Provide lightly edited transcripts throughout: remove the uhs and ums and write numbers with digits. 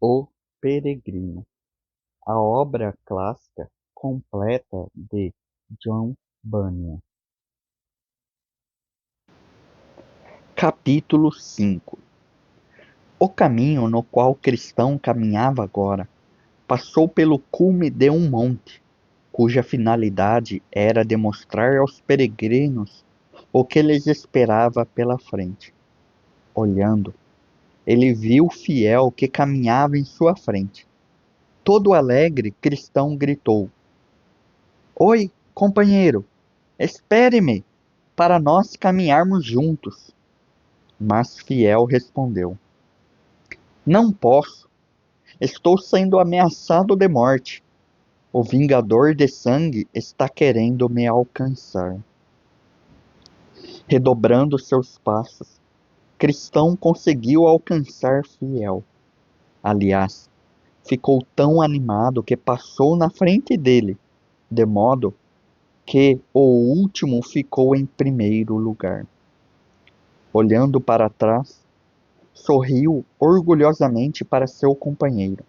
O Peregrino, a obra clássica completa de John Bunyan. Capítulo 5. O caminho no qual o cristão caminhava agora passou pelo cume de um monte, cuja finalidade era demonstrar aos peregrinos o que lhes esperava pela frente. Olhando, ele viu o fiel que caminhava em sua frente. Todo alegre, cristão gritou: Oi, companheiro, espere-me, para nós caminharmos juntos. Mas Fiel respondeu: Não posso, estou sendo ameaçado de morte. O vingador de sangue está querendo me alcançar. Redobrando seus passos, Cristão conseguiu alcançar Fiel. Aliás, ficou tão animado que passou na frente dele, de modo que o último ficou em primeiro lugar. Olhando para trás, sorriu orgulhosamente para seu companheiro.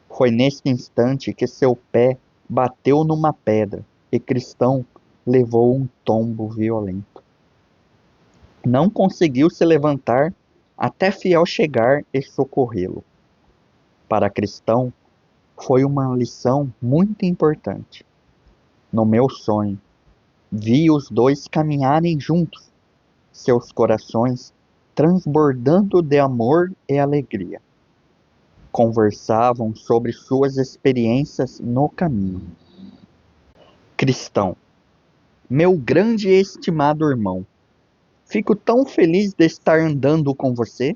Foi neste instante que seu pé bateu numa pedra e Cristão levou um tombo violento. Não conseguiu se levantar até Fiel chegar e socorrê-lo. Para Cristão, foi uma lição muito importante. No meu sonho, vi os dois caminharem juntos, seus corações transbordando de amor e alegria. Conversavam sobre suas experiências no caminho. Cristão, meu grande e estimado irmão, fico tão feliz de estar andando com você.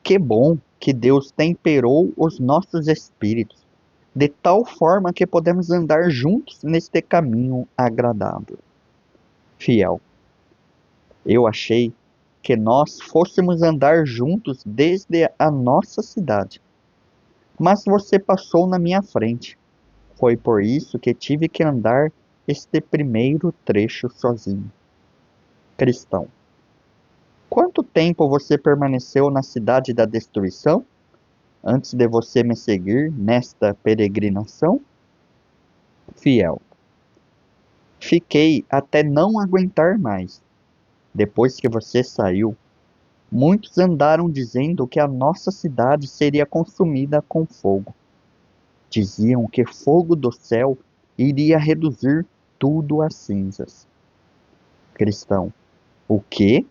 Que bom que Deus temperou os nossos espíritos, de tal forma que podemos andar juntos neste caminho agradável. Fiel, eu achei que nós fôssemos andar juntos desde a nossa cidade, mas você passou na minha frente. Foi por isso que tive que andar este primeiro trecho sozinho. Cristão, quanto tempo você permaneceu na cidade da destruição, antes de você me seguir nesta peregrinação? Fiel, fiquei até não aguentar mais. Depois que você saiu, muitos andaram dizendo que a nossa cidade seria consumida com fogo. Diziam que fogo do céu iria reduzir tudo a cinzas. Cristão, o quê?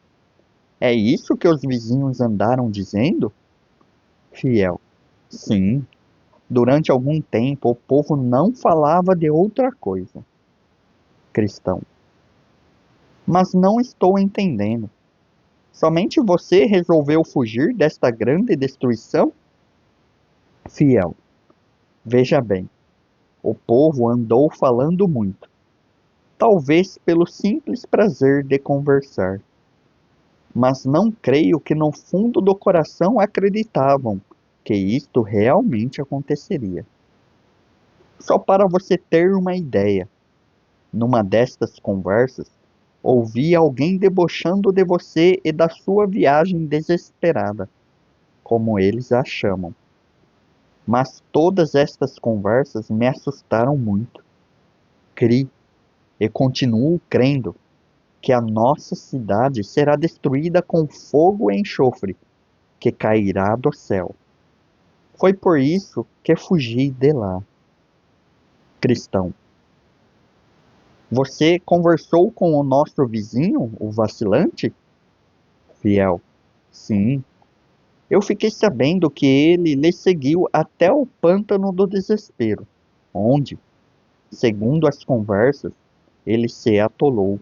É isso que os vizinhos andaram dizendo? Fiel, sim. Durante algum tempo o povo não falava de outra coisa. Cristão, mas não estou entendendo. Somente você resolveu fugir desta grande destruição? Fiel, veja bem, o povo andou falando muito, talvez pelo simples prazer de conversar. Mas não creio que no fundo do coração acreditavam que isto realmente aconteceria. Só para você ter uma ideia, numa destas conversas, ouvi alguém debochando de você e da sua viagem desesperada, como eles a chamam. Mas todas estas conversas me assustaram muito. Criei e continuo crendo que a nossa cidade será destruída com fogo e enxofre que cairá do céu. Foi por isso que fugi de lá. Cristão, você conversou com o nosso vizinho, o vacilante? Fiel, sim. Eu fiquei sabendo que ele lhe seguiu até o pântano do desespero, onde, segundo as conversas, ele se atolou.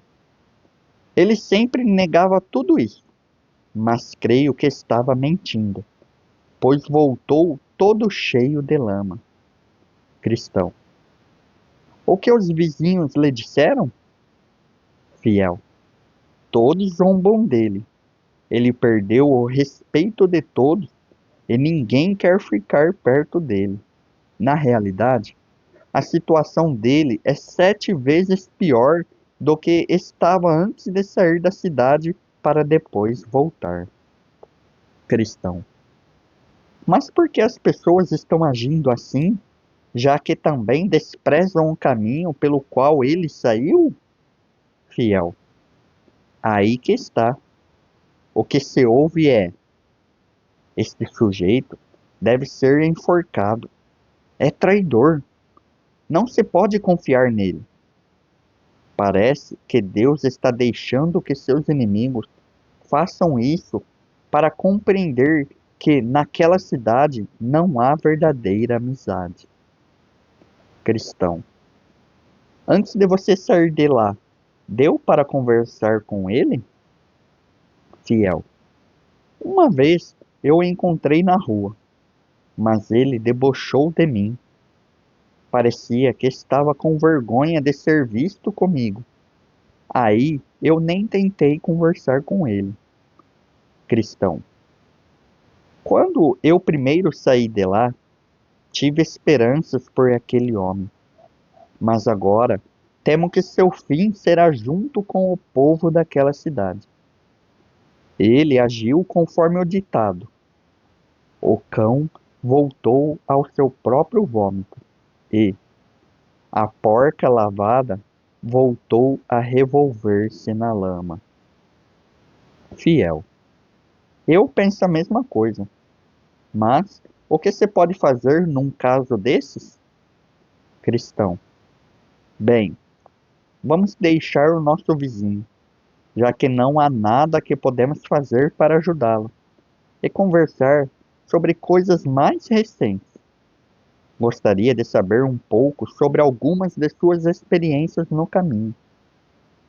Ele sempre negava tudo isso, mas creio que estava mentindo, pois voltou todo cheio de lama. Cristão, o que os vizinhos lhe disseram? Fiel, todos zombam dele. Ele perdeu o respeito de todos e ninguém quer ficar perto dele. Na realidade, a situação dele é 7 vezes pior do que estava antes de sair da cidade para depois voltar. Cristão, Mas por que as pessoas estão agindo assim, já que também desprezam o caminho pelo qual ele saiu? Fiel. Aí que está. O que se ouve é: este sujeito deve ser enforcado. É traidor. Não se pode confiar nele. Parece que Deus está deixando que seus inimigos façam isso para compreender que naquela cidade não há verdadeira amizade. Cristão. Antes de você sair de lá, deu para conversar com ele? Fiel. Uma vez eu o encontrei na rua, mas ele debochou de mim. Parecia que estava com vergonha de ser visto comigo. Aí eu nem tentei conversar com ele. Cristão. Quando eu primeiro saí de lá, tive esperanças por aquele homem, mas agora temo que seu fim será junto com o povo daquela cidade. Ele agiu conforme o ditado. O cão voltou ao seu próprio vômito e a porca lavada voltou a revolver-se na lama. Fiel. Eu penso a mesma coisa, mas o que se pode fazer num caso desses? Cristão. Bem, vamos deixar o nosso vizinho, já que não há nada que podemos fazer para ajudá-lo, e conversar sobre coisas mais recentes. Gostaria de saber um pouco sobre algumas de suas experiências no caminho.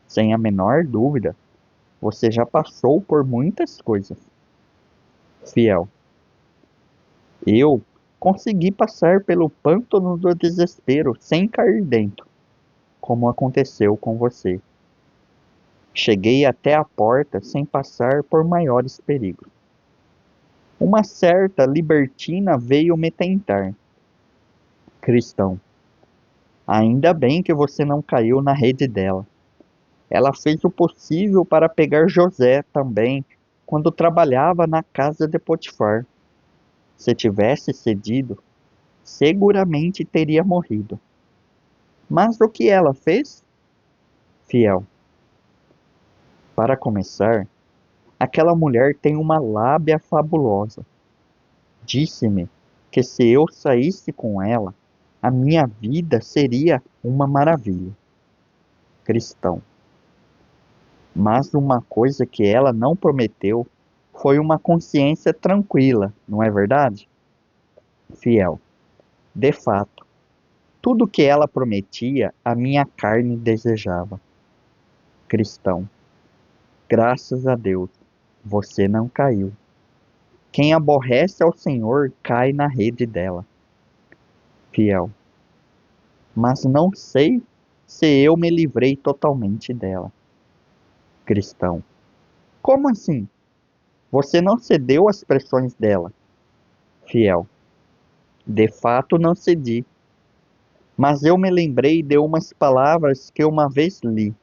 Sem a menor dúvida, você já passou por muitas coisas. Fiel. Eu consegui passar pelo pântano do desespero sem cair dentro, como aconteceu com você. Cheguei até a porta sem passar por maiores perigos. Uma certa libertina veio me tentar. Cristão. Ainda bem que você não caiu na rede dela. Ela fez o possível para pegar José também, quando trabalhava na casa de Potifar. Se tivesse cedido, seguramente teria morrido. Mas o que ela fez? Fiel. Para começar, aquela mulher tem uma lábia fabulosa. Disse-me que se eu saísse com ela, a minha vida seria uma maravilha. Cristão. Mas uma coisa que ela não prometeu foi uma consciência tranquila, não é verdade? Fiel. De fato, tudo que ela prometia, a minha carne desejava. Cristão. Graças a Deus, você não caiu. Quem aborrece ao Senhor cai na rede dela. Fiel. Mas não sei se eu me livrei totalmente dela. Cristão. Como assim? Você não cedeu às pressões dela. Fiel. De fato não cedi. Mas eu me lembrei de umas palavras que uma vez li.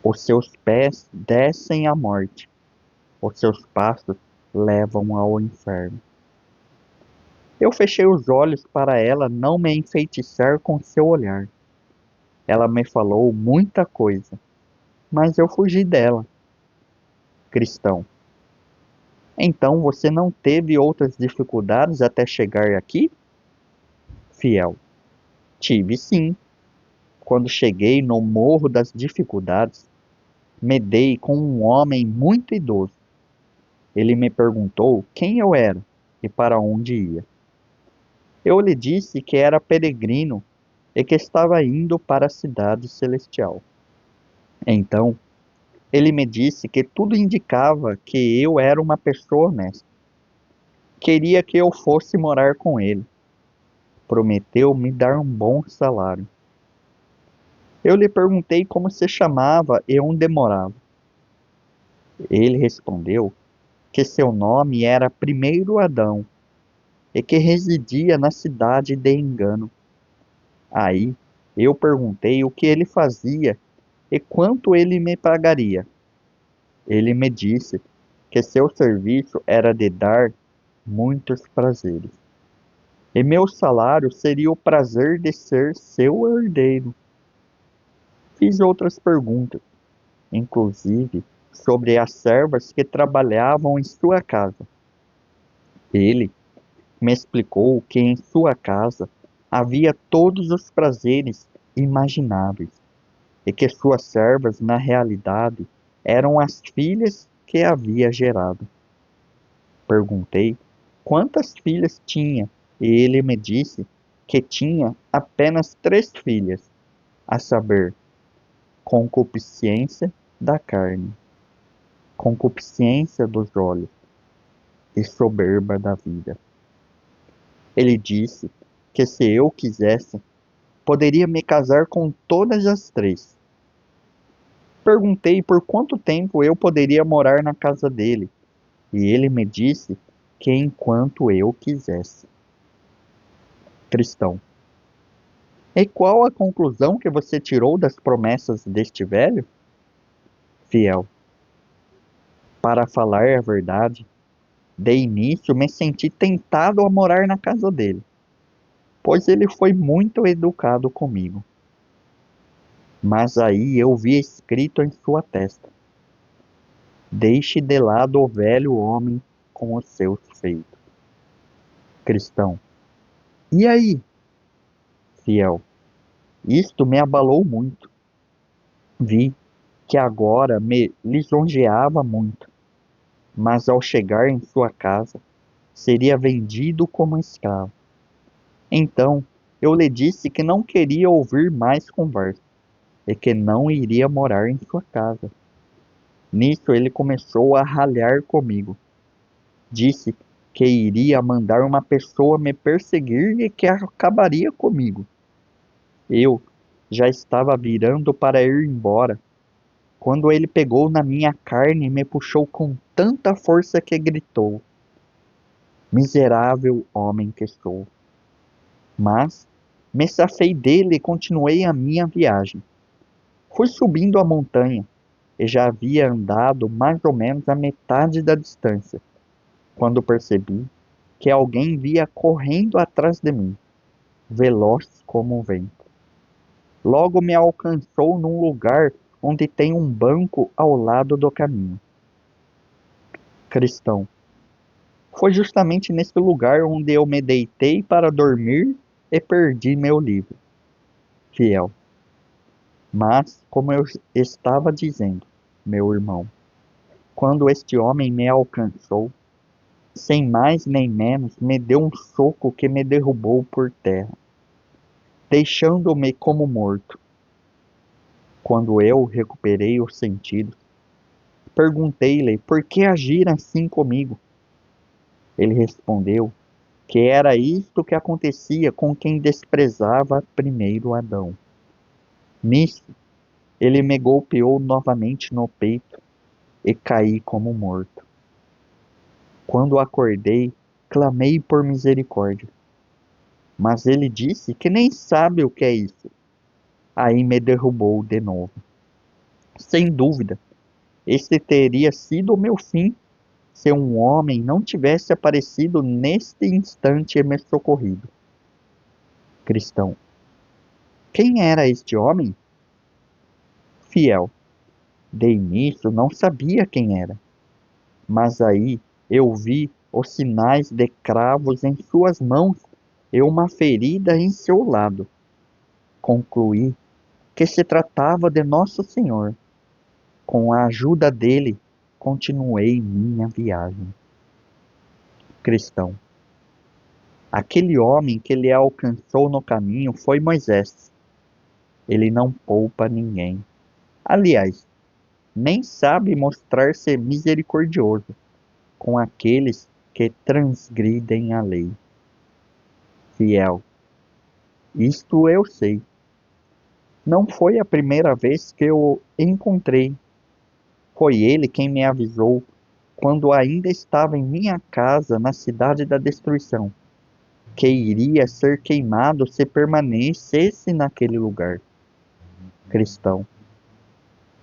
Os seus pés descem à morte. Os seus passos levam ao inferno. Eu fechei os olhos para ela não me enfeitiçar com seu olhar. Ela me falou muita coisa, mas eu fugi dela. Cristão. Então você não teve outras dificuldades até chegar aqui? Fiel. Tive sim. Quando cheguei no Morro das Dificuldades, me dei com um homem muito idoso. Ele me perguntou quem eu era e para onde ia. Eu lhe disse que era peregrino e que estava indo para a cidade celestial. Então, ele me disse que tudo indicava que eu era uma pessoa honesta. Queria que eu fosse morar com ele. Prometeu me dar um bom salário. Eu lhe perguntei como se chamava e onde morava. Ele respondeu que seu nome era Primeiro Adão e que residia na cidade de Engano. Aí eu perguntei o que ele fazia e quanto ele me pagaria. Ele me disse que seu serviço era de dar muitos prazeres. E meu salário seria o prazer de ser seu herdeiro. Fiz outras perguntas, inclusive sobre as servas que trabalhavam em sua casa. Ele me explicou que em sua casa havia todos os prazeres imagináveis e que suas servas, na realidade, eram as filhas que havia gerado. Perguntei quantas filhas tinha e ele me disse que tinha apenas 3 filhas, a saber, concupiscência da carne, concupiscência dos olhos e soberba da vida. Ele disse que se eu quisesse, poderia me casar com todas as 3. Perguntei por quanto tempo eu poderia morar na casa dele, e ele me disse que enquanto eu quisesse. Cristão. E qual a conclusão que você tirou das promessas deste velho? Fiel. Para falar a verdade, de início me senti tentado a morar na casa dele, pois ele foi muito educado comigo. Mas aí eu vi escrito em sua testa: deixe de lado o velho homem com os seus feitos. Cristão. E aí? Fiel. Isto me abalou muito. Vi que agora me lisonjeava muito, mas ao chegar em sua casa, seria vendido como escravo. Então eu lhe disse que não queria ouvir mais conversa e que não iria morar em sua casa. Nisso ele começou a ralhar comigo. Disse que iria mandar uma pessoa me perseguir e que acabaria comigo. Eu já estava virando para ir embora, quando ele pegou na minha carne e me puxou com tanta força que gritou: miserável homem que sou! Mas me safei dele e continuei a minha viagem. Fui subindo a montanha e já havia andado mais ou menos a metade da distância, quando percebi que alguém vinha correndo atrás de mim, veloz como o vento. Logo me alcançou num lugar onde tem um banco ao lado do caminho. Cristão. Foi justamente nesse lugar onde eu me deitei para dormir e perdi meu livro. Fiel. Mas, como eu estava dizendo, meu irmão, quando este homem me alcançou, sem mais nem menos, me deu um soco que me derrubou por terra, deixando-me como morto. Quando eu recuperei os sentidos, perguntei-lhe por que agir assim comigo. Ele respondeu que era isto que acontecia com quem desprezava primeiro Adão. Nisso, ele me golpeou novamente no peito e caí como morto. Quando acordei, clamei por misericórdia, mas ele disse que nem sabe o que é isso. Aí me derrubou de novo. Sem dúvida, esse teria sido o meu fim se um homem não tivesse aparecido neste instante e me socorrido. Cristão. Quem era este homem? Fiel. De início não sabia quem era, mas aí eu vi os sinais de cravos em suas mãos e uma ferida em seu lado. Concluí que se tratava de Nosso Senhor. Com a ajuda dele, continuei minha viagem. Cristão. Aquele homem que lhe alcançou no caminho foi Moisés. Ele não poupa ninguém. Aliás, nem sabe mostrar-se misericordioso com aqueles que transgridem a lei. Fiel. Isto eu sei. Não foi a primeira vez que eu o encontrei. Foi ele quem me avisou quando ainda estava em minha casa na cidade da destruição, que iria ser queimado se permanecesse naquele lugar. Cristão.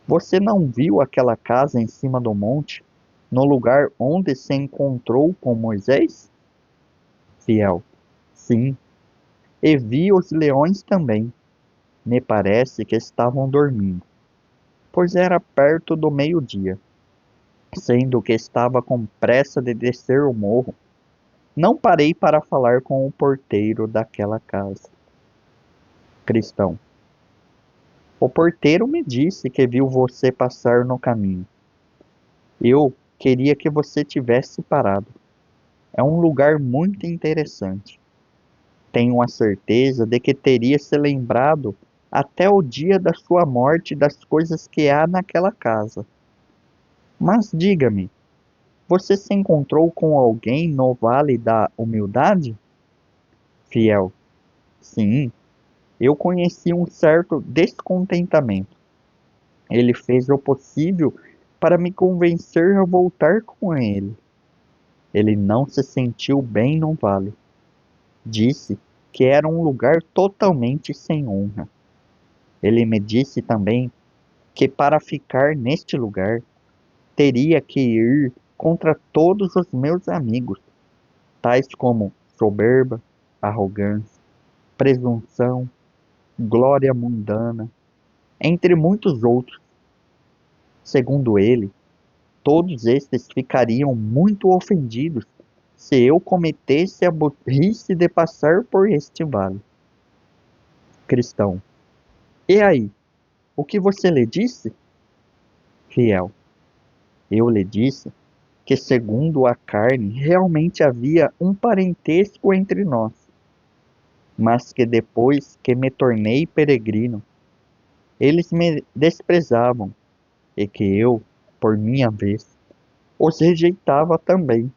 Você não viu aquela casa em cima do monte, no lugar onde se encontrou com Moisés? Fiel. Sim, e vi os leões também. Me parece que estavam dormindo, pois era perto do meio-dia. Sendo que estava com pressa de descer o morro, não parei para falar com o porteiro daquela casa. Cristão. O porteiro me disse que viu você passar no caminho. Eu queria que você tivesse parado. É um lugar muito interessante. Tenho a certeza de que teria se lembrado até o dia da sua morte das coisas que há naquela casa. Mas diga-me, você se encontrou com alguém no Vale da Humildade? Fiel. Sim, eu conheci um certo descontentamento. Ele fez o possível para me convencer a voltar com ele. Ele não se sentiu bem no vale. Disse que era um lugar totalmente sem honra. Ele me disse também que para ficar neste lugar teria que ir contra todos os meus amigos, tais como soberba, arrogância, presunção, glória mundana, entre muitos outros. Segundo ele, todos estes ficariam muito ofendidos se eu cometesse a burrice de passar por este vale. Cristão. E aí, o que você lhe disse? Fiel. Eu lhe disse que, segundo a carne, realmente havia um parentesco entre nós, mas que depois que me tornei peregrino, eles me desprezavam e que eu, por minha vez, os rejeitava também.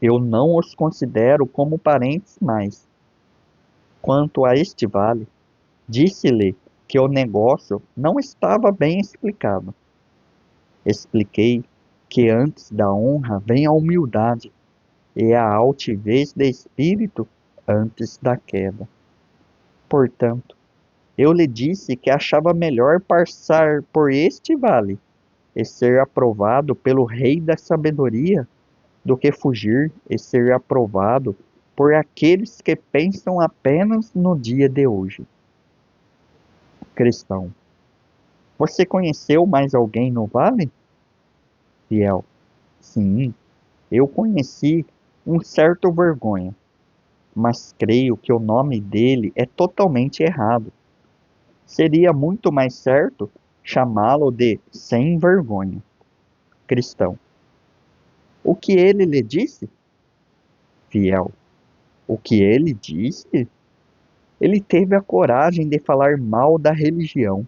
Eu não os considero como parentes mais. Quanto a este vale, disse-lhe que o negócio não estava bem explicado. Expliquei que antes da honra vem a humildade e a altivez de espírito antes da queda. Portanto, eu lhe disse que achava melhor passar por este vale e ser aprovado pelo Rei da Sabedoria do que fugir e ser aprovado por aqueles que pensam apenas no dia de hoje. Cristão. Você conheceu mais alguém no vale? Fiel. Sim, eu conheci um certo vergonha, mas creio que o nome dele é totalmente errado. Seria muito mais certo chamá-lo de sem vergonha. Cristão. O que ele lhe disse? Fiel. O que ele disse? Ele teve a coragem de falar mal da religião.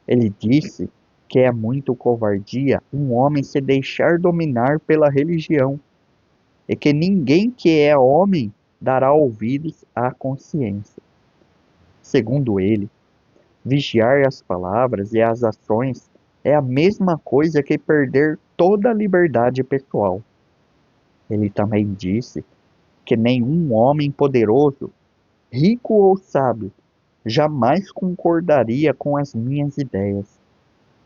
Ele disse que é muito covardia um homem se deixar dominar pela religião, e que ninguém que é homem dará ouvidos à consciência. Segundo ele, vigiar as palavras e as ações é a mesma coisa que perder toda a liberdade pessoal. Ele também disse que nenhum homem poderoso, rico ou sábio, jamais concordaria com as minhas ideias,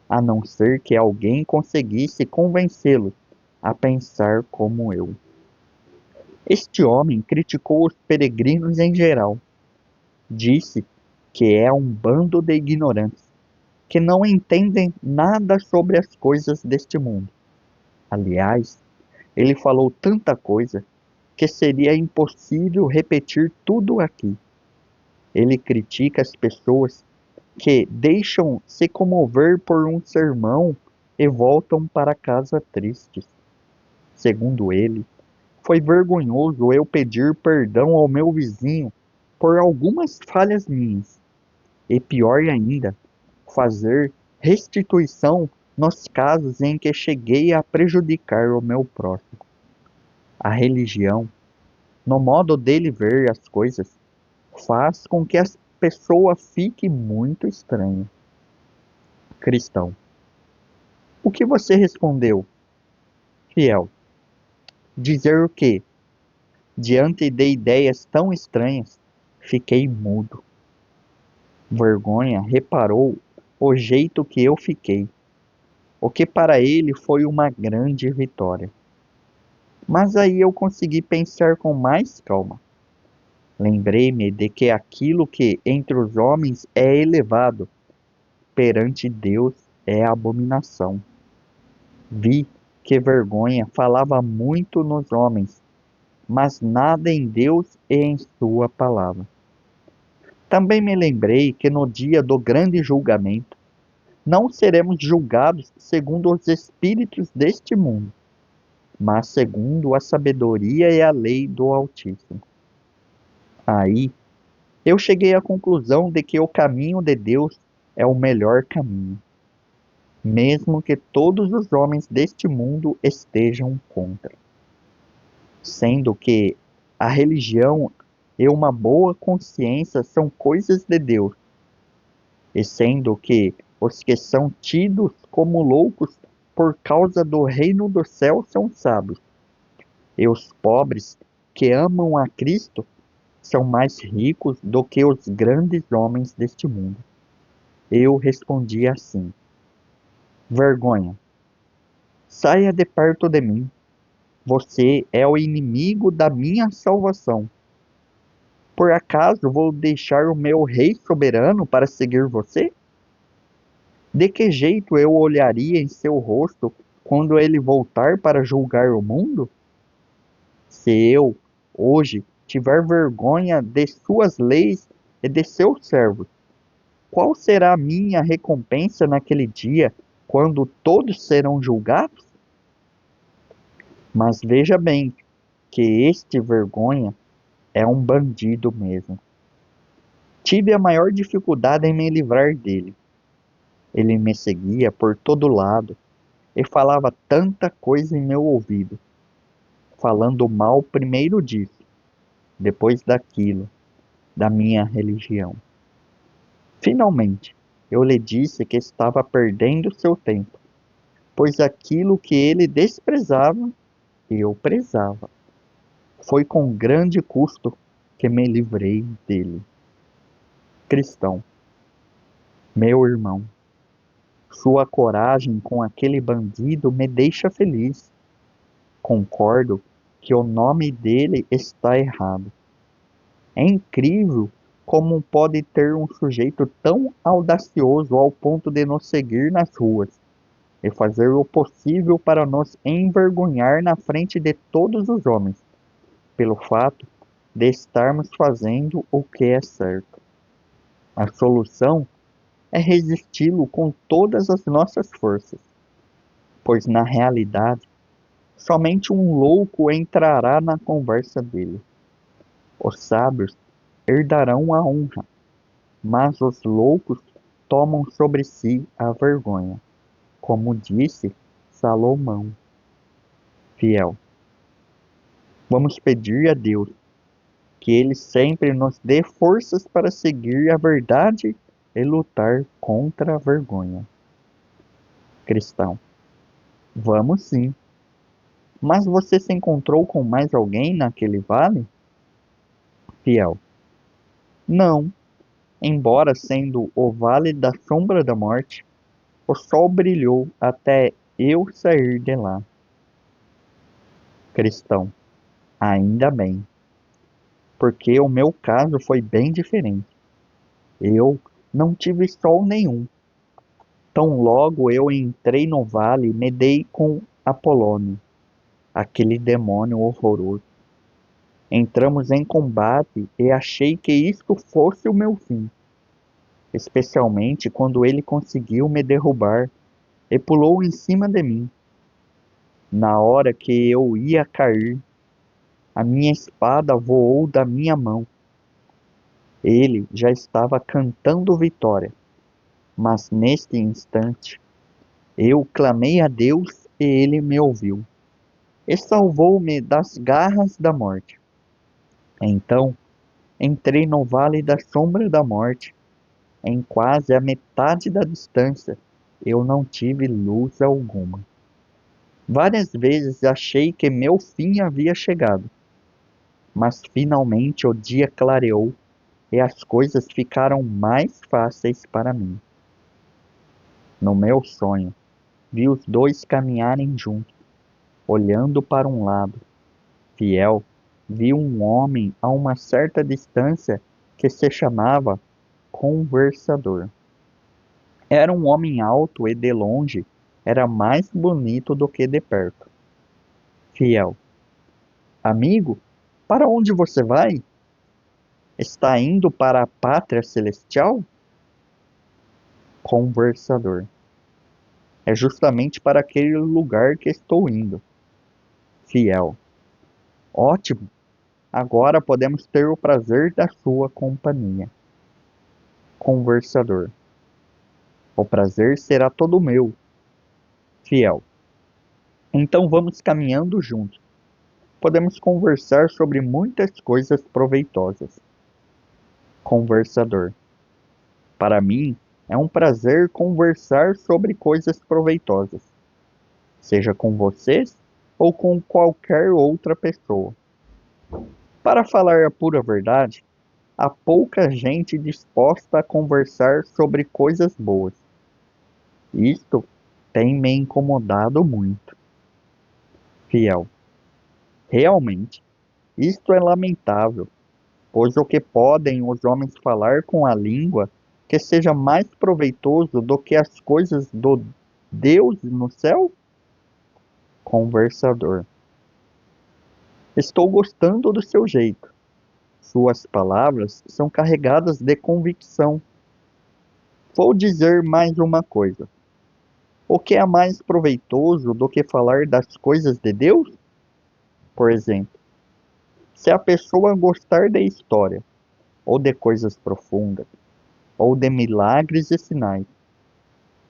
a não ser que alguém conseguisse convencê-los a pensar como eu. Este homem criticou os peregrinos em geral. Disse que é um bando de ignorantes, que não entendem nada sobre as coisas deste mundo. Aliás, ele falou tanta coisa que seria impossível repetir tudo aqui. Ele critica as pessoas que deixam se comover por um sermão e voltam para casa tristes. Segundo ele, foi vergonhoso eu pedir perdão ao meu vizinho por algumas falhas minhas, e pior ainda, fazer restituição nos casos em que cheguei a prejudicar o meu próximo. A religião, no modo dele ver as coisas, faz com que a pessoa fique muito estranha. Cristão. O que você respondeu? Fiel. Dizer o quê? Diante de ideias tão estranhas, fiquei mudo. Vergonha reparou o jeito que eu fiquei, o que para ele foi uma grande vitória. Mas aí eu consegui pensar com mais calma. Lembrei-me de que aquilo que entre os homens é elevado, perante Deus é abominação. Vi que vergonha falava muito nos homens, mas nada em Deus e em sua palavra. Também me lembrei que no dia do grande julgamento, não seremos julgados segundo os espíritos deste mundo, mas segundo a sabedoria e a lei do Altíssimo. Aí, eu cheguei à conclusão de que o caminho de Deus é o melhor caminho, mesmo que todos os homens deste mundo estejam contra. Sendo que a religião e uma boa consciência são coisas de Deus, e sendo que os que são tidos como loucos por causa do reino do céu são sábios, e os pobres que amam a Cristo são mais ricos do que os grandes homens deste mundo. Eu respondi assim: vergonha, saia de perto de mim. Você é o inimigo da minha salvação. Por acaso vou deixar o meu rei soberano para seguir você? De que jeito eu olharia em seu rosto quando ele voltar para julgar o mundo? Se eu, hoje, tiver vergonha de suas leis e de seus servos, qual será a minha recompensa naquele dia, quando todos serão julgados? Mas veja bem que este vergonha é um bandido mesmo. Tive a maior dificuldade em me livrar dele. Ele me seguia por todo lado e falava tanta coisa em meu ouvido, falando mal primeiro disso, depois daquilo, da minha religião. Finalmente, eu lhe disse que estava perdendo seu tempo, pois aquilo que ele desprezava, eu prezava. Foi com grande custo que me livrei dele. Cristão, meu irmão, sua coragem com aquele bandido me deixa feliz. Concordo que o nome dele está errado. É incrível como pode ter um sujeito tão audacioso ao ponto de nos seguir nas ruas e fazer o possível para nos envergonhar na frente de todos os homens, pelo fato de estarmos fazendo o que é certo. A solução é resisti-lo com todas as nossas forças, pois na realidade, somente um louco entrará na conversa dele. Os sábios herdarão a honra, mas os loucos tomam sobre si a vergonha, como disse Salomão. Fiel, vamos pedir a Deus que Ele sempre nos dê forças para seguir a verdade e lutar contra a vergonha. Cristão, vamos sim. Mas você se encontrou com mais alguém naquele vale? Fiel, não. Embora sendo o vale da sombra da morte, o sol brilhou até eu sair de lá. Cristão, ainda bem, porque o meu caso foi bem diferente. Eu não tive sol nenhum. Tão logo eu entrei no vale, me dei com Apolônio, aquele demônio horroroso. Entramos em combate e achei que isto fosse o meu fim, especialmente quando ele conseguiu me derrubar e pulou em cima de mim. Na hora que eu ia cair, a minha espada voou da minha mão. Ele já estava cantando vitória, mas neste instante eu clamei a Deus e ele me ouviu e salvou-me das garras da morte. Então entrei no vale da sombra da morte. Em quase a metade da distância, eu não tive luz alguma. Várias vezes achei que meu fim havia chegado, mas finalmente o dia clareou e as coisas ficaram mais fáceis para mim. No meu sonho, vi os dois caminharem juntos, olhando para um lado, Fiel viu um homem a uma certa distância que se chamava Conversador. Era um homem alto e de longe era mais bonito do que de perto. Fiel: amigo, para onde você vai? Está indo para a pátria celestial? Conversador: é justamente para aquele lugar que estou indo. Fiel: ótimo, agora podemos ter o prazer da sua companhia. Conversador: o prazer será todo meu. Fiel: então vamos caminhando juntos. Podemos conversar sobre muitas coisas proveitosas. Conversador: para mim é um prazer conversar sobre coisas proveitosas, seja com vocês ou com qualquer outra pessoa. Para falar a pura verdade, há pouca gente disposta a conversar sobre coisas boas. Isto tem me incomodado muito. Fiel: realmente, isto é lamentável, pois o que podem os homens falar com a língua que seja mais proveitoso do que as coisas do Deus no céu? Conversador: estou gostando do seu jeito. Suas palavras são carregadas de convicção. Vou dizer mais uma coisa. O que é mais proveitoso do que falar das coisas de Deus? Por exemplo, se a pessoa gostar de história, ou de coisas profundas, ou de milagres e sinais,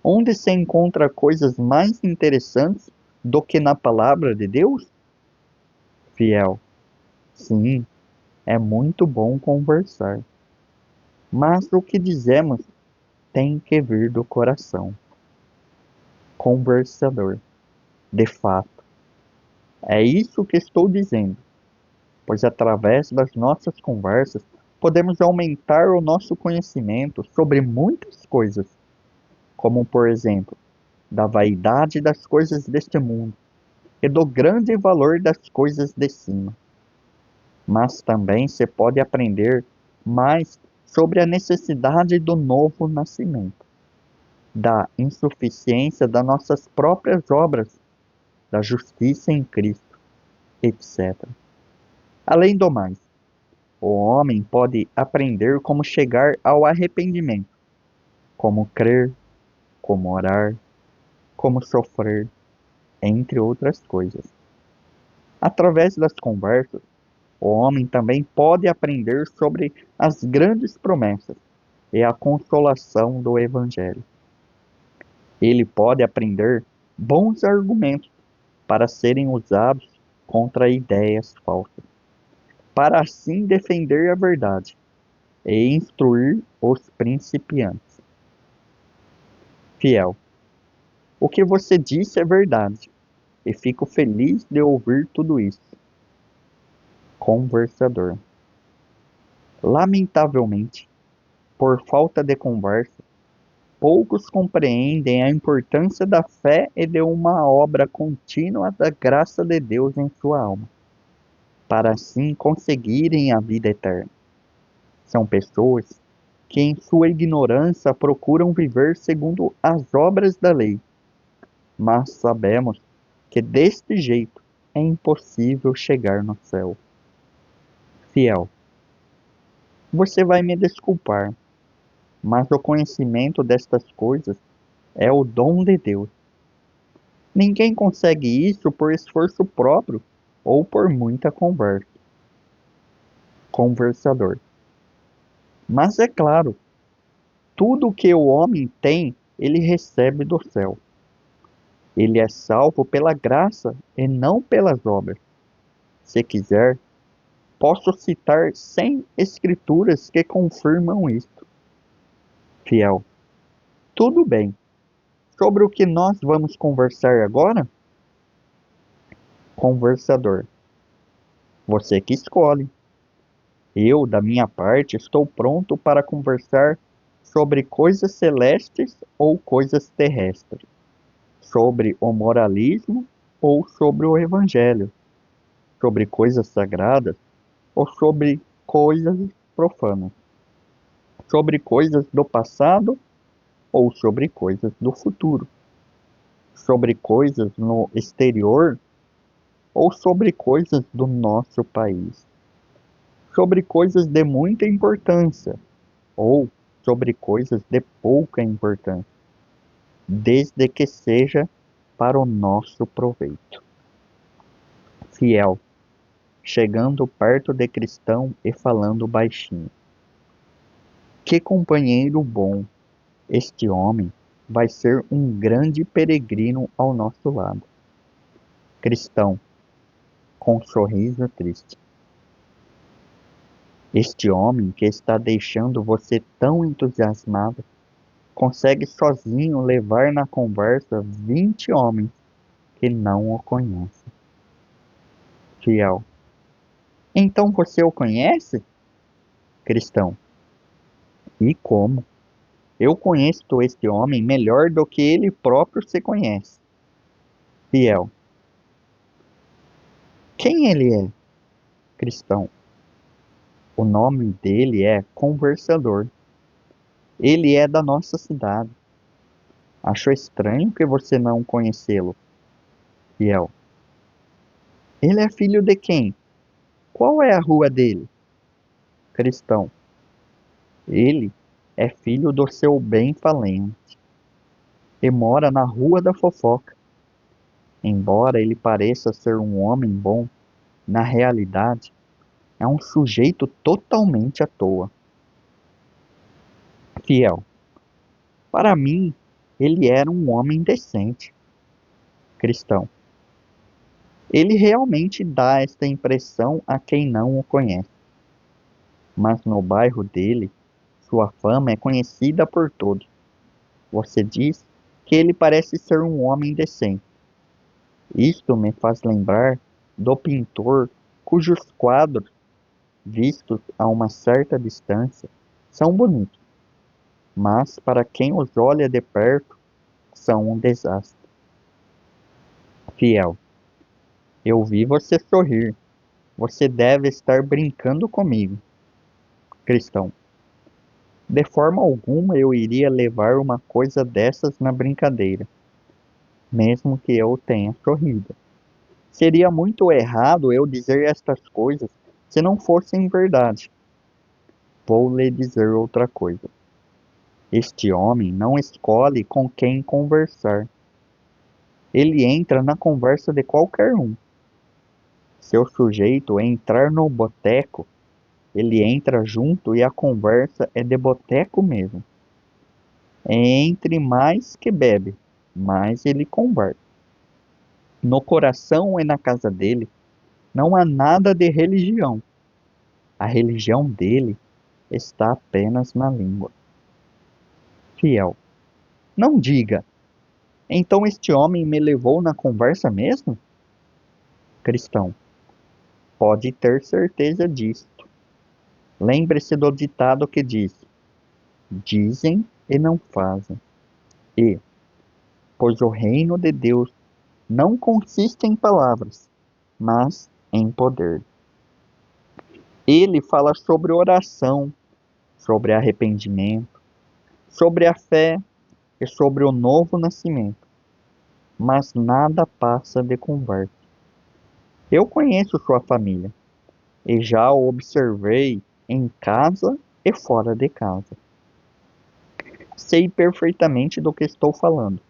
onde se encontra coisas mais interessantes do que na palavra de Deus? Fiel: sim, é muito bom conversar, mas o que dizemos tem que vir do coração. Conversador: de fato, é isso que estou dizendo, pois através das nossas conversas podemos aumentar o nosso conhecimento sobre muitas coisas, como por exemplo, da vaidade das coisas deste mundo e do grande valor das coisas de cima. Mas também se pode aprender mais sobre a necessidade do novo nascimento, da insuficiência das nossas próprias obras, da justiça em Cristo, etc. Além do mais, o homem pode aprender como chegar ao arrependimento, como crer, como orar, como sofrer, entre outras coisas. Através das conversas, o homem também pode aprender sobre as grandes promessas e a consolação do Evangelho. Ele pode aprender bons argumentos para serem usados contra ideias falsas, para assim defender a verdade e instruir os principiantes. Fiel: o que você disse é verdade, e fico feliz de ouvir tudo isso. Conversador: lamentavelmente, por falta de conversa, poucos compreendem a importância da fé e de uma obra contínua da graça de Deus em sua alma, para assim conseguirem a vida eterna. São pessoas que, em sua ignorância, procuram viver segundo as obras da lei, mas sabemos que deste jeito é impossível chegar no céu. Fiel: você vai me desculpar, mas o conhecimento destas coisas é o dom de Deus. Ninguém consegue isso por esforço próprio ou por muita conversa. Conversador: mas é claro, tudo o que o homem tem, ele recebe do céu. Ele é salvo pela graça e não pelas obras. Se quiser, posso citar 100 escrituras que confirmam isto. Fiel: tudo bem. Sobre o que nós vamos conversar agora? Conversador: você que escolhe. Eu, da minha parte, estou pronto para conversar sobre coisas celestes ou coisas terrestres, sobre o moralismo ou sobre o evangelho, sobre coisas sagradas ou sobre coisas profanas, sobre coisas do passado ou sobre coisas do futuro, sobre coisas no exterior ou sobre coisas do nosso país, sobre coisas de muita importância ou sobre coisas de pouca importância, desde que seja para o nosso proveito. Fiel, chegando perto de Cristão e falando baixinho. Que companheiro bom! Este homem vai ser um grande peregrino ao nosso lado. Cristão, com um sorriso triste. Este homem que está deixando você tão entusiasmado consegue sozinho levar na conversa 20 homens que não o conhecem. Fiel. Então você o conhece? Cristão. E como? Eu conheço este homem melhor do que ele próprio se conhece. Fiel. Quem ele é? Cristão. O nome dele é Conversador. Ele é da nossa cidade. Acho estranho que você não conhecê-lo. Fiel. Ele é filho de quem? Qual é a rua dele? Cristão. Ele é filho do seu bem-falente e mora na Rua da Fofoca. Embora ele pareça ser um homem bom, na realidade é um sujeito totalmente à toa. Fiel. Para mim, ele era um homem decente. Cristão. Ele realmente dá esta impressão a quem não o conhece. Mas no bairro dele, sua fama é conhecida por todos. Você diz que ele parece ser um homem decente. Isto me faz lembrar do pintor cujos quadros, vistos a uma certa distância, são bonitos, mas para quem os olha de perto, são um desastre. Fiel. Eu vi você sorrir. Você deve estar brincando comigo. Cristão. De forma alguma eu iria levar uma coisa dessas na brincadeira, mesmo que eu tenha sorrido. Seria muito errado eu dizer estas coisas se não fossem verdade. Vou lhe dizer outra coisa. Este homem não escolhe com quem conversar. Ele entra na conversa de qualquer um. Se o sujeito entrar no boteco, ele entra junto e a conversa é de boteco mesmo. Entre mais que bebe, mais ele conversa. No coração e na casa dele não há nada de religião. A religião dele está apenas na língua. Fiel. Não diga. Então este homem me levou na conversa mesmo? Cristão. Pode ter certeza disto. Lembre-se do ditado que diz: dizem e não fazem. E, pois o reino de Deus não consiste em palavras, mas em poder. Ele fala sobre oração, sobre arrependimento, sobre a fé e sobre o novo nascimento, mas nada passa de conversa. Eu conheço sua família e já o observei em casa e fora de casa. Sei perfeitamente do que estou falando.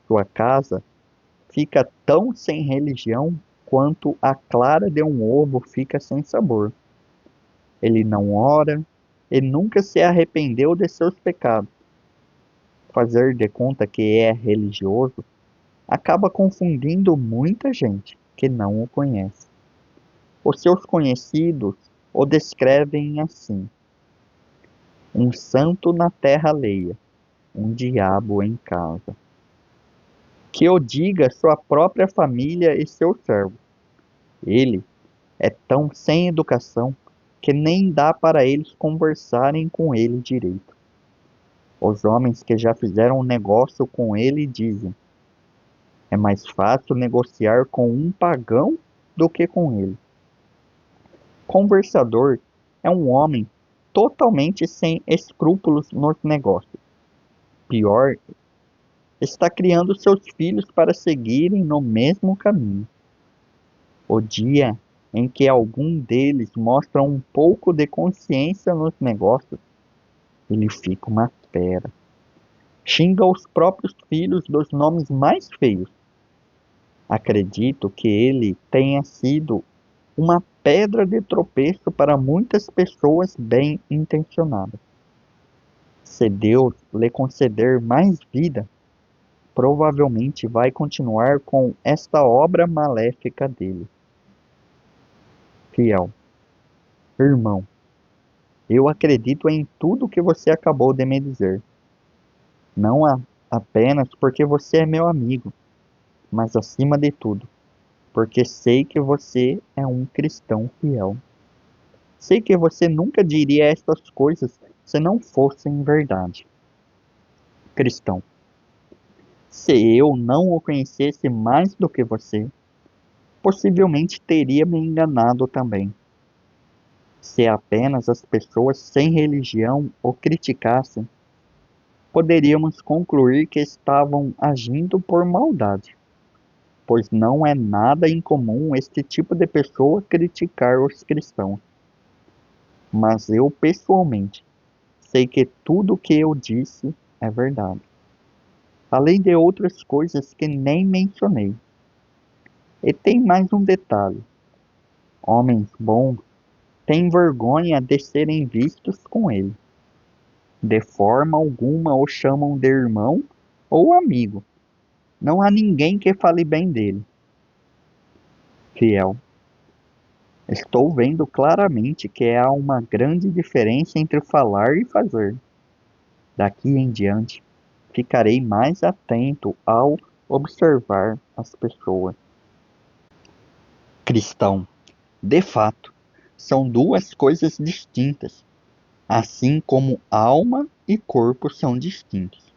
Sua casa fica tão sem religião quanto a clara de um ovo fica sem sabor. Ele não ora e nunca se arrependeu de seus pecados. Fazer de conta que é religioso acaba confundindo muita gente que não o conhece. Os seus conhecidos o descrevem assim: um santo na terra alheia, um diabo em casa. Que o diga sua própria família e seu servo. Ele é tão sem educação que nem dá para eles conversarem com ele direito. Os homens que já fizeram um negócio com ele dizem: é mais fácil negociar com um pagão do que com ele. Conversador é um homem totalmente sem escrúpulos nos negócios. Pior, está criando seus filhos para seguirem no mesmo caminho. O dia em que algum deles mostra um pouco de consciência nos negócios, ele fica uma fera. Xinga os próprios filhos dos nomes mais feios. Acredito que ele tenha sido uma pedra de tropeço para muitas pessoas bem-intencionadas. Se Deus lhe conceder mais vida, provavelmente vai continuar com esta obra maléfica dele. Fiel, irmão, eu acredito em tudo que você acabou de me dizer. Não apenas porque você é meu amigo, mas acima de tudo, porque sei que você é um cristão fiel. Sei que você nunca diria estas coisas se não fossem verdade. Cristão, se eu não o conhecesse mais do que você, possivelmente teria me enganado também. Se apenas as pessoas sem religião o criticassem, poderíamos concluir que estavam agindo por maldade, pois não é nada incomum este tipo de pessoa criticar os cristãos. Mas eu, pessoalmente, sei que tudo o que eu disse é verdade, além de outras coisas que nem mencionei. E tem mais um detalhe: homens bons têm vergonha de serem vistos com ele. De forma alguma o chamam de irmão ou amigo. Não há ninguém que fale bem dele. Fiel, estou vendo claramente que há uma grande diferença entre falar e fazer. Daqui em diante, ficarei mais atento ao observar as pessoas. Cristão, de fato, são duas coisas distintas, assim como alma e corpo são distintos.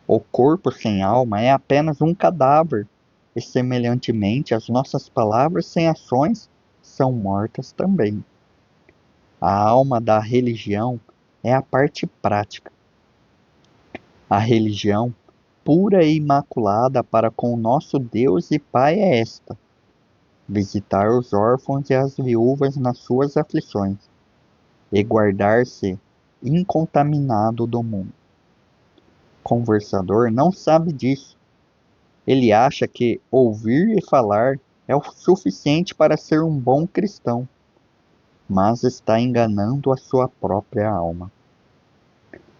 O corpo sem alma é apenas um cadáver, e semelhantemente as nossas palavras sem ações são mortas também. A alma da religião é a parte prática. A religião pura e imaculada para com o nosso Deus e Pai é esta: visitar os órfãos e as viúvas nas suas aflições, e guardar-se incontaminado do mundo. Conversador não sabe disso. Ele acha que ouvir e falar é o suficiente para ser um bom cristão, mas está enganando a sua própria alma.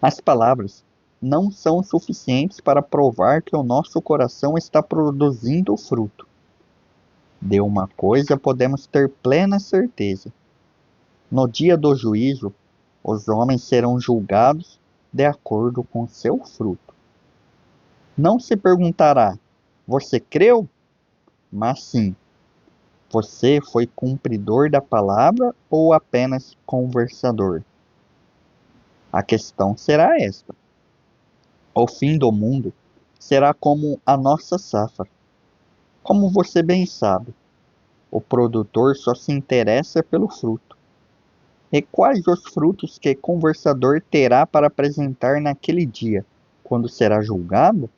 As palavras não são suficientes para provar que o nosso coração está produzindo fruto. De uma coisa podemos ter plena certeza: no dia do juízo, os homens serão julgados de acordo com seu fruto. Não se perguntará: você creu? Mas sim: você foi cumpridor da palavra ou apenas conversador? A questão será esta: o fim do mundo será como a nossa safra. Como você bem sabe, o produtor só se interessa pelo fruto. E quais os frutos que conversador terá para apresentar naquele dia, quando será julgado?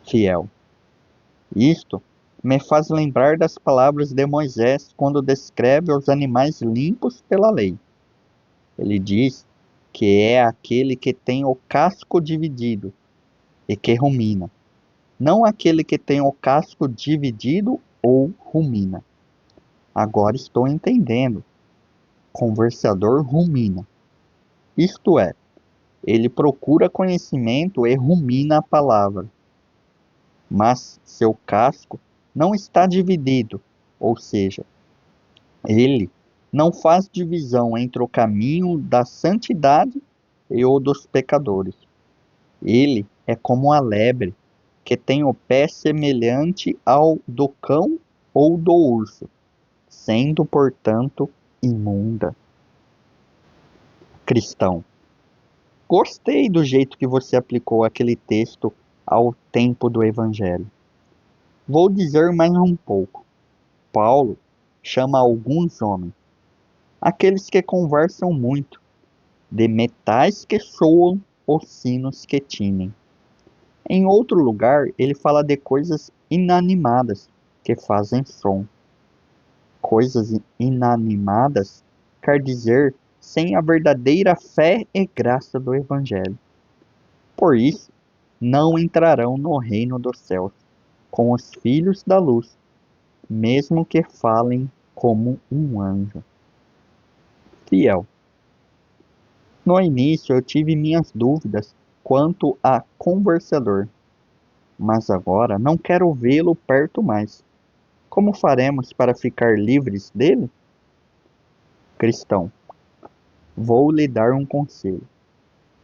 Fiel, isto me faz lembrar das palavras de Moisés quando descreve os animais limpos pela lei. Ele diz que é aquele que tem o casco dividido e que rumina, não aquele que tem o casco dividido ou rumina. Agora estou entendendo. Conversador rumina. Isto é, ele procura conhecimento e rumina a palavra. Mas seu casco não está dividido, ou seja, ele não faz divisão entre o caminho da santidade e o dos pecadores. Ele é como a lebre, que tem o pé semelhante ao do cão ou do urso, sendo, portanto, imunda. Cristão, gostei do jeito que você aplicou aquele texto ao tempo do Evangelho. Vou dizer mais um pouco. Paulo chama alguns homens, aqueles que conversam muito, de metais que soam os sinos que tinem. Em outro lugar, ele fala de coisas inanimadas que fazem som. Coisas inanimadas quer dizer sem a verdadeira fé e graça do Evangelho. Por isso, não entrarão no reino dos céus com os filhos da luz, mesmo que falem como um anjo. Fiel. No início eu tive minhas dúvidas quanto a Conversador, mas agora não quero vê-lo perto mais. Como faremos para ficar livres dele? Cristão. Vou lhe dar um conselho.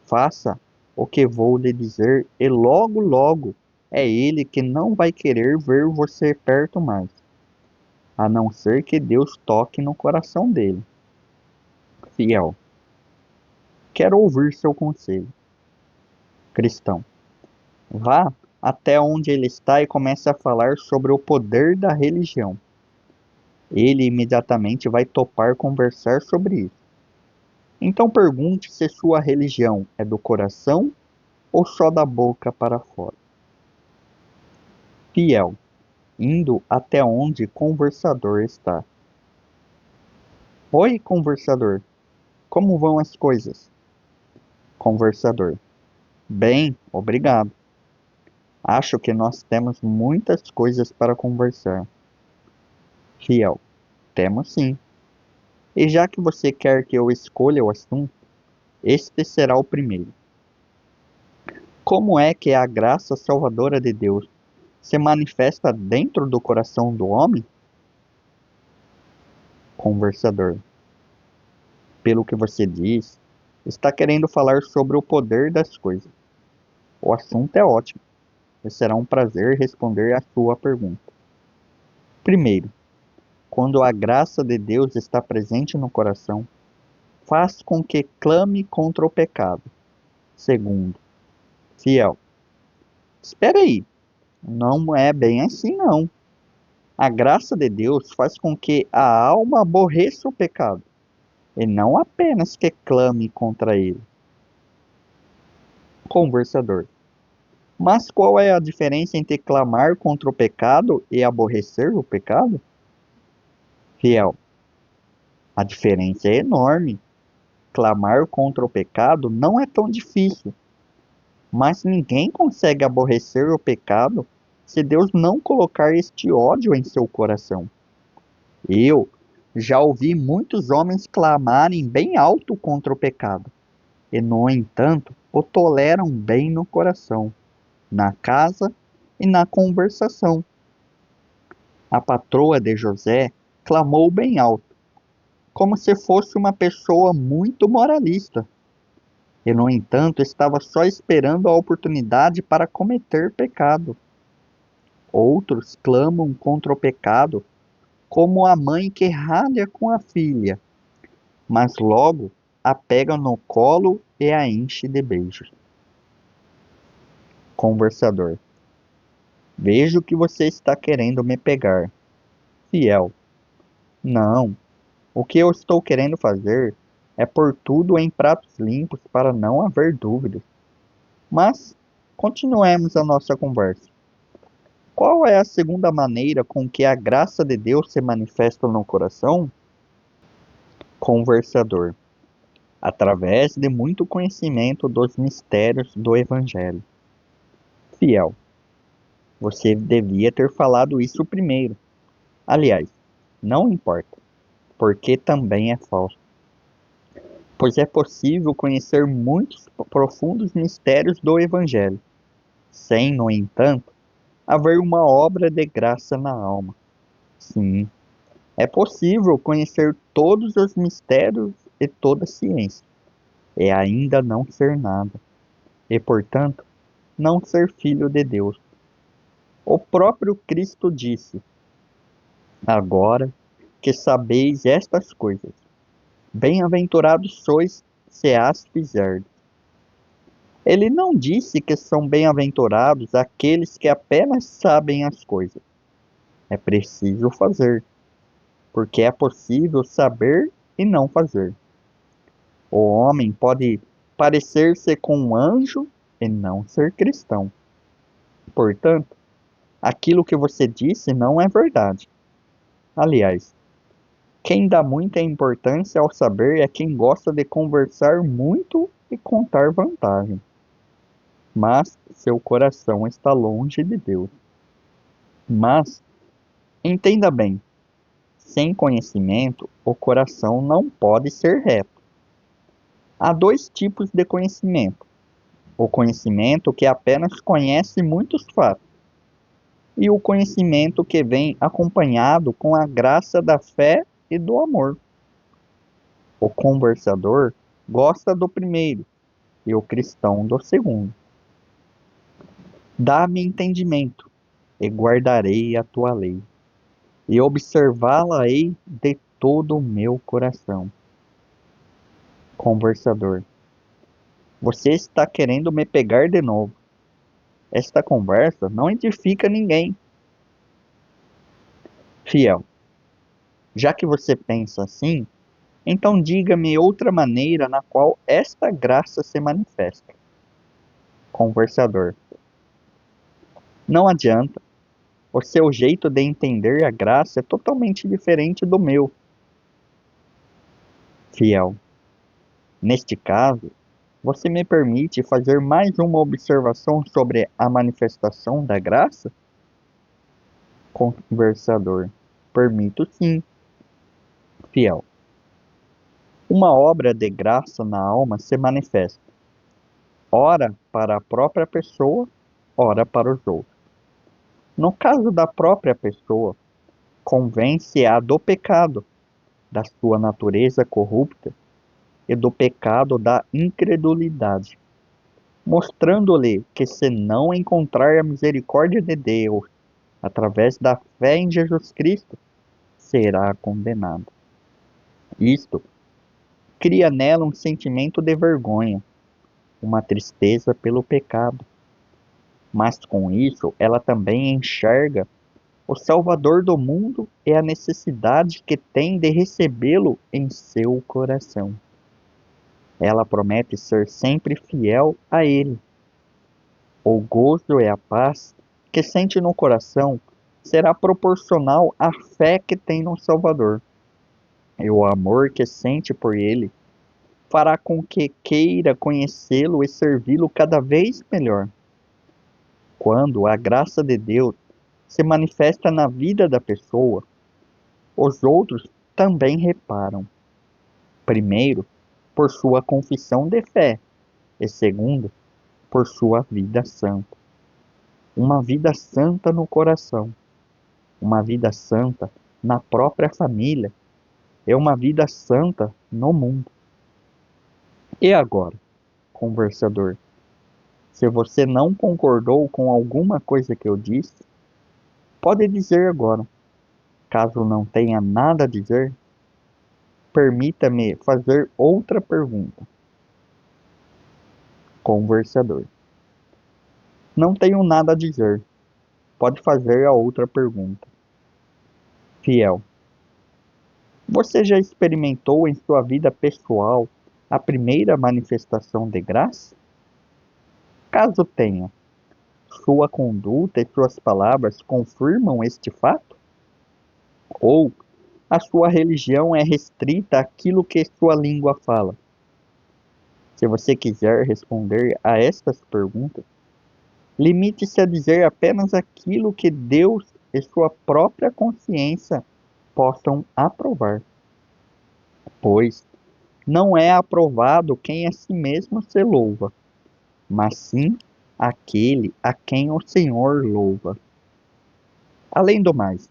Faça o que vou lhe dizer e logo, logo é ele que não vai querer ver você perto mais, a não ser que Deus toque no coração dele. Fiel. Quero ouvir seu conselho. Cristão. Vá até onde ele está e comece a falar sobre o poder da religião. Ele imediatamente vai topar conversar sobre isso. Então pergunte se sua religião é do coração ou só da boca para fora. Fiel, indo até onde conversador está. Oi, conversador. Como vão as coisas? Conversador. Bem, obrigado. Acho que nós temos muitas coisas para conversar. Fiel. Temos sim. E já que você quer que eu escolha o assunto, este será o primeiro. Como é que a graça salvadora de Deus se manifesta dentro do coração do homem? Conversador. Pelo que você diz, está querendo falar sobre o poder das coisas. O assunto é ótimo, e será um prazer responder à sua pergunta. Primeiro, quando a graça de Deus está presente no coração, faz com que clame contra o pecado. Segundo, fiel. Espera aí, não é bem assim não. A graça de Deus faz com que a alma aborreça o pecado, e não apenas que clame contra ele. Conversador. Mas qual é a diferença entre clamar contra o pecado e aborrecer o pecado? Fiel. A diferença é enorme. Clamar contra o pecado não é tão difícil, mas ninguém consegue aborrecer o pecado se Deus não colocar este ódio em seu coração. Eu já ouvi muitos homens clamarem bem alto contra o pecado, e no entanto o toleram bem no coração, na casa e na conversação. A patroa de José clamou bem alto, como se fosse uma pessoa muito moralista, e no entanto estava só esperando a oportunidade para cometer pecado. Outros clamam contra o pecado como a mãe que ralha com a filha, mas logo a pega no colo e a enche de beijos. Conversador. Vejo que você está querendo me pegar. Fiel. Não. O que eu estou querendo fazer é pôr tudo em pratos limpos para não haver dúvidas. Mas continuemos a nossa conversa. Qual é a segunda maneira com que a graça de Deus se manifesta no coração? Conversador. Através de muito conhecimento dos mistérios do Evangelho. Fiel. Você devia ter falado isso primeiro. Aliás, não importa, porque também é falso. Pois é possível conhecer muitos profundos mistérios do Evangelho, sem, no entanto, haver uma obra de graça na alma. Sim, é possível conhecer todos os mistérios e toda a ciência, e ainda não ser nada, e portanto, não ser filho de Deus. O próprio Cristo disse: agora que sabeis estas coisas, bem-aventurados sois se as fizerdes. Ele não disse que são bem-aventurados aqueles que apenas sabem as coisas. É preciso fazer. porque é possível saber e não fazer. O homem pode parecer-se com um anjo e não ser cristão. Portanto, aquilo que você disse não é verdade. Aliás, quem dá muita importância ao saber é quem gosta de conversar muito e contar vantagem. Mas seu coração está longe de Deus. Mas, entenda bem, sem conhecimento, o coração não pode ser reto. Há dois tipos de conhecimento: o conhecimento que apenas conhece muitos fatos, e o conhecimento que vem acompanhado com a graça da fé e do amor. O conversador gosta do primeiro e o cristão do segundo. Dá-me entendimento, e guardarei a tua lei, e observá-la-ei de todo o meu coração. Conversador: você está querendo me pegar de novo. Esta conversa não edifica ninguém. Fiel: já que você pensa assim, então diga-me outra maneira na qual esta graça se manifesta. Conversador: não adianta. O seu jeito de entender a graça é totalmente diferente do meu. Fiel: neste caso, você me permite fazer mais uma observação sobre a manifestação da graça? Conversador: permito sim. Fiel: uma obra de graça na alma se manifesta, ora para a própria pessoa, ora para os outros. No caso da própria pessoa, convence-a do pecado, da sua natureza corrupta e do pecado da incredulidade, mostrando-lhe que se não encontrar a misericórdia de Deus através da fé em Jesus Cristo, será condenado. Isto cria nela um sentimento de vergonha, uma tristeza pelo pecado. Mas com isso, ela também enxerga o Salvador do mundo e a necessidade que tem de recebê-lo em seu coração. Ela promete ser sempre fiel a ele. O gozo e a paz que sente no coração será proporcional à fé que tem no Salvador. E o amor que sente por ele fará com que queira conhecê-lo e servi-lo cada vez melhor. Quando a graça de Deus se manifesta na vida da pessoa, os outros também reparam. Primeiro, por sua confissão de fé, e segundo, por sua vida santa. Uma vida santa no coração, uma vida santa na própria família, e uma vida santa no mundo. E agora, conversador, se você não concordou com alguma coisa que eu disse, pode dizer agora. Caso não tenha nada a dizer, permita-me fazer outra pergunta. Conversador: não tenho nada a dizer. Pode fazer a outra pergunta. Fiel: você já experimentou em sua vida pessoal a primeira manifestação de graça? Caso tenha, sua conduta e suas palavras confirmam este fato? Ou a sua religião é restrita àquilo que sua língua fala? Se você quiser responder a estas perguntas, limite-se a dizer apenas aquilo que Deus e sua própria consciência possam aprovar. Pois não é aprovado quem a si mesmo se louva, mas sim aquele a quem o Senhor louva. Além do mais,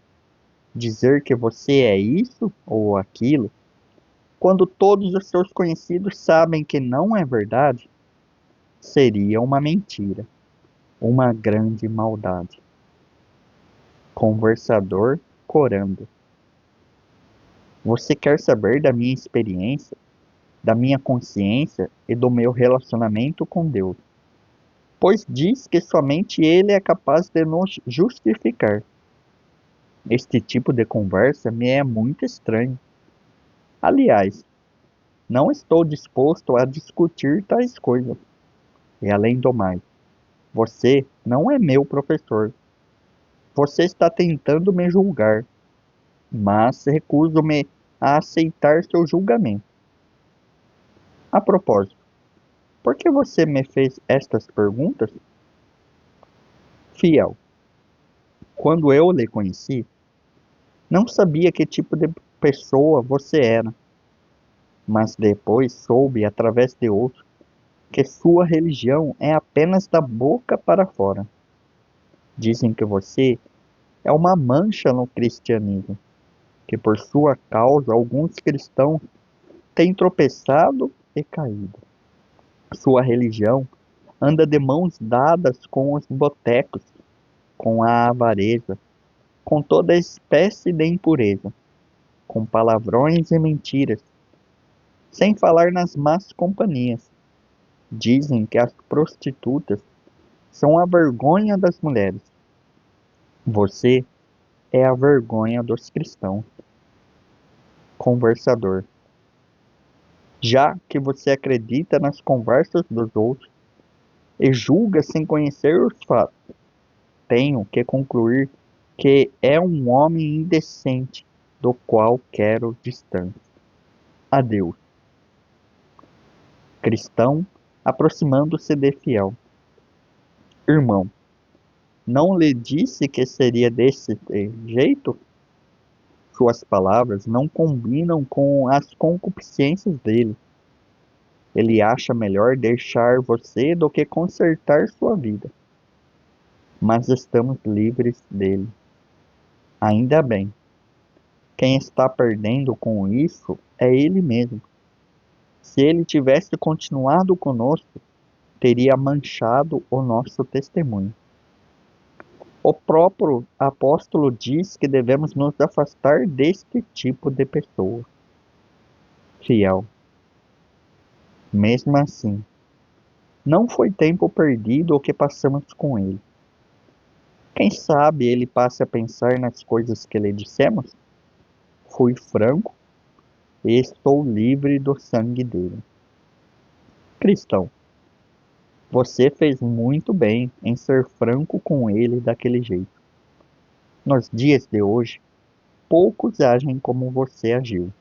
dizer que você é isso ou aquilo, quando todos os seus conhecidos sabem que não é verdade, seria uma mentira, uma grande maldade. Conversador corando: você quer saber da minha experiência, da minha consciência e do meu relacionamento com Deus? Pois diz que somente Ele é capaz de nos justificar. Este tipo de conversa me é muito estranho. Aliás, não estou disposto a discutir tais coisas. E além do mais, você não é meu professor. Você está tentando me julgar, mas recuso-me a aceitar seu julgamento. A propósito, por que você me fez estas perguntas? Fiel, quando eu lhe conheci, não sabia que tipo de pessoa você era, mas depois soube, através de outros, que sua religião é apenas da boca para fora. Dizem que você é uma mancha no cristianismo, que por sua causa alguns cristãos têm tropeçado e caído. Sua religião anda de mãos dadas com os botecos, com a avareza, com toda espécie de impureza, com palavrões e mentiras, sem falar nas más companhias. Dizem que as prostitutas são a vergonha das mulheres. Você é a vergonha dos cristãos. Conversador. Já que você acredita nas conversas dos outros e julga sem conhecer os fatos, tenho que concluir que é um homem indecente, do qual quero distância. Adeus. Cristão, aproximando-se de Fiel. Irmão, não lhe disse que seria desse jeito? Suas palavras não combinam com as concupiscências dele. Ele acha melhor deixar você do que consertar sua vida. Mas estamos livres dele. Ainda bem. Quem está perdendo com isso é ele mesmo. Se ele tivesse continuado conosco, teria manchado o nosso testemunho. O próprio apóstolo diz que devemos nos afastar deste tipo de pessoa. Fiel. Mesmo assim, não foi tempo perdido o que passamos com ele. Quem sabe ele passe a pensar nas coisas que lhe dissemos? Fui franco e estou livre do sangue dele. Cristão, você fez muito bem em ser franco com ele daquele jeito. Nos dias de hoje, poucos agem como você agiu.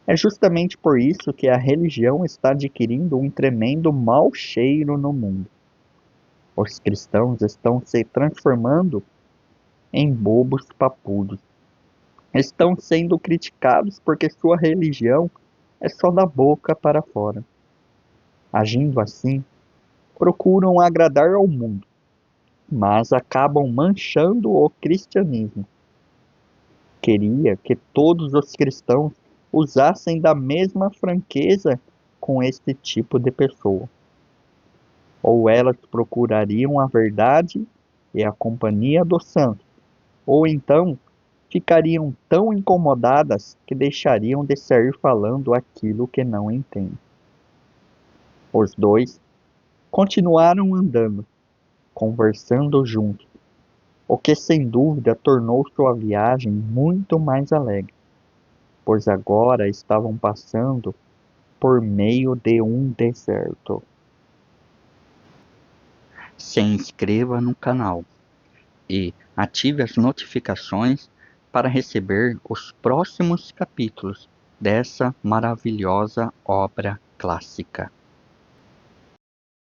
É justamente por isso que a religião está adquirindo um tremendo mau cheiro no mundo. Os cristãos estão se transformando em bobos papudos. Estão sendo criticados porque sua religião é só da boca para fora. Agindo assim, procuram agradar ao mundo, mas acabam manchando o cristianismo. Queria que todos os cristãos usassem da mesma franqueza com este tipo de pessoa. Ou elas procurariam a verdade e a companhia dos santos, ou então ficariam tão incomodadas que deixariam de sair falando aquilo que não entendem. Os dois continuaram andando, conversando juntos, o que sem dúvida tornou sua viagem muito mais alegre, pois agora estavam passando por meio de um deserto. Se inscreva no canal e ative as notificações para receber os próximos capítulos dessa maravilhosa obra clássica.